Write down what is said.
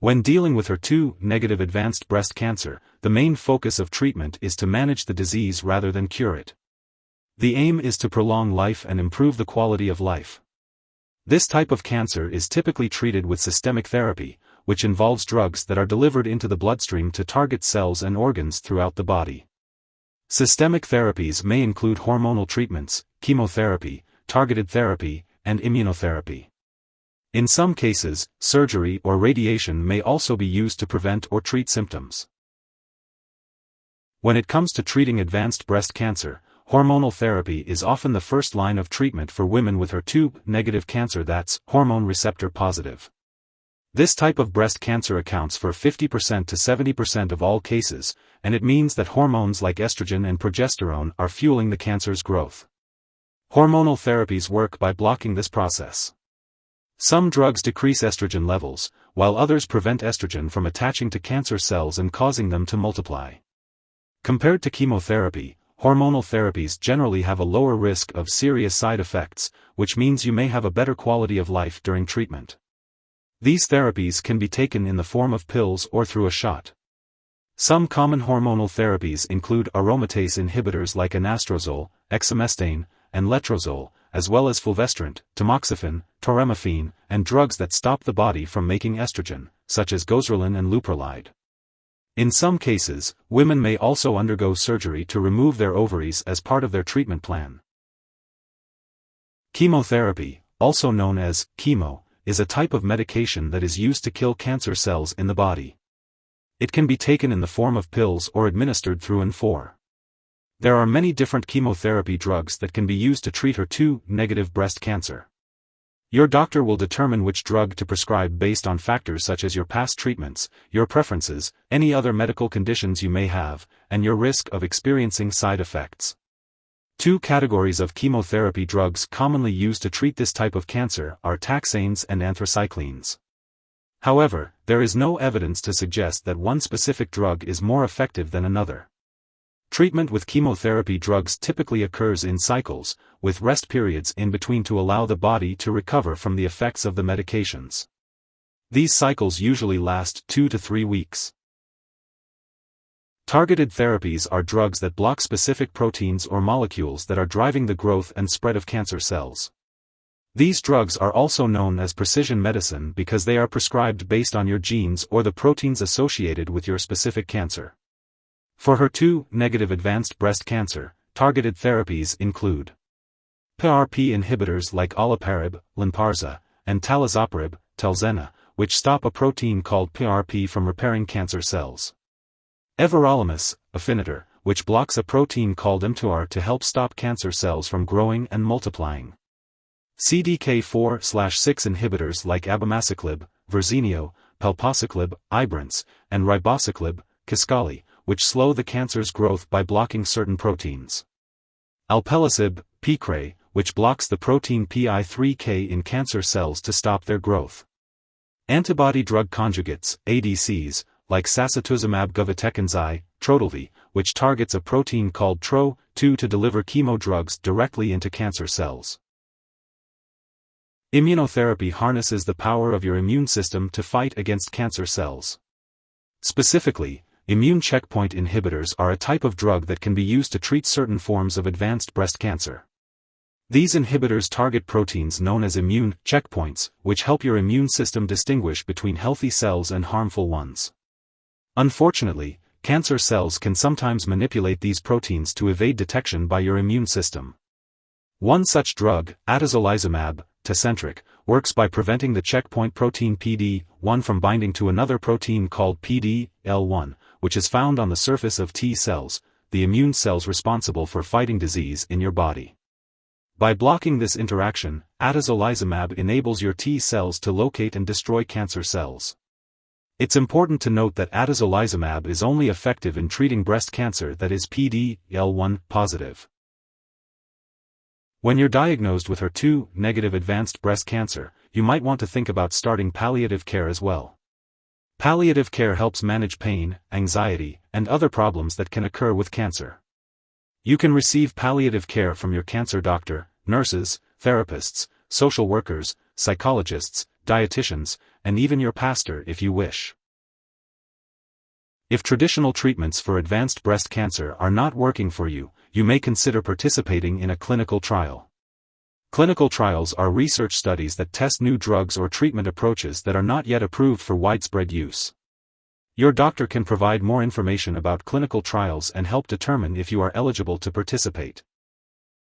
When dealing with HER2-negative advanced breast cancer, the main focus of treatment is to manage the disease rather than cure it. The aim is to prolong life and improve the quality of life. This type of cancer is typically treated with systemic therapy, which involves drugs that are delivered into the bloodstream to target cells and organs throughout the body. Systemic therapies may include hormonal treatments, chemotherapy, targeted therapy, and immunotherapy. In some cases, surgery or radiation may also be used to prevent or treat symptoms. When it comes to treating advanced breast cancer, hormonal therapy is often the first line of treatment for women with HER2-negative cancer that's hormone receptor positive. This type of breast cancer accounts for 50% to 70% of all cases, and it means that hormones like estrogen and progesterone are fueling the cancer's growth. Hormonal therapies work by blocking this process. Some drugs decrease estrogen levels, while others prevent estrogen from attaching to cancer cells and causing them to multiply. Compared to chemotherapy, hormonal therapies generally have a lower risk of serious side effects, which means you may have a better quality of life during treatment. These therapies can be taken in the form of pills or through a shot. Some common hormonal therapies include aromatase inhibitors like anastrozole, exemestane, and letrozole, as well as fulvestrant, tamoxifen, toremifene, and drugs that stop the body from making estrogen, such as goserelin and leuprolide. In some cases, women may also undergo surgery to remove their ovaries as part of their treatment plan. Chemotherapy, also known as chemo, is a type of medication that is used to kill cancer cells in the body. It can be taken in the form of pills or administered through an IV. There are many different chemotherapy drugs that can be used to treat HER2-negative breast cancer. Your doctor will determine which drug to prescribe based on factors such as your past treatments, your preferences, any other medical conditions you may have, and your risk of experiencing side effects. Two categories of chemotherapy drugs commonly used to treat this type of cancer are taxanes and anthracyclines. However, there is no evidence to suggest that one specific drug is more effective than another. Treatment with chemotherapy drugs typically occurs in cycles, with rest periods in between to allow the body to recover from the effects of the medications. These cycles usually last 2 to 3 weeks. Targeted therapies are drugs that block specific proteins or molecules that are driving the growth and spread of cancer cells. These drugs are also known as precision medicine because they are prescribed based on your genes or the proteins associated with your specific cancer. For HER2-negative advanced breast cancer, targeted therapies include PRP inhibitors like olaparib, Lynparza, and talazoparib, Talzenna, which stop a protein called PRP from repairing cancer cells. Everolimus, Afinitor, which blocks a protein called mTOR to help stop cancer cells from growing and multiplying. CDK4/6 inhibitors like abemaciclib, Verzenio, palbociclib, Ibrance, and ribociclib, Kisqali, which slow the cancer's growth by blocking certain proteins. Alpelisib, Piqray, which blocks the protein PI3K in cancer cells to stop their growth. Antibody-drug conjugates, ADCs, like sacituzumab govitecanzi, Trodelvy, which targets a protein called TRO2 to deliver chemo drugs directly into cancer cells. Immunotherapy harnesses the power of your immune system to fight against cancer cells. Specifically, immune checkpoint inhibitors are a type of drug that can be used to treat certain forms of advanced breast cancer. These inhibitors target proteins known as immune checkpoints, which help your immune system distinguish between healthy cells and harmful ones. Unfortunately, cancer cells can sometimes manipulate these proteins to evade detection by your immune system. One such drug, atezolizumab, Tecentriq, works by preventing the checkpoint protein PD-1 from binding to another protein called PD-L1, which is found on the surface of T cells, the immune cells responsible for fighting disease in your body. By blocking this interaction, atezolizumab enables your T cells to locate and destroy cancer cells. It's important to note that atezolizumab is only effective in treating breast cancer that is PD-L1 positive. When you're diagnosed with HER2-negative advanced breast cancer, you might want to think about starting palliative care as well. Palliative care helps manage pain, anxiety, and other problems that can occur with cancer. You can receive palliative care from your cancer doctor, nurses, therapists, social workers, psychologists, dietitians, and even your pastor if you wish. If traditional treatments for advanced breast cancer are not working for you, you may consider participating in a clinical trial. Clinical trials are research studies that test new drugs or treatment approaches that are not yet approved for widespread use. Your doctor can provide more information about clinical trials and help determine if you are eligible to participate.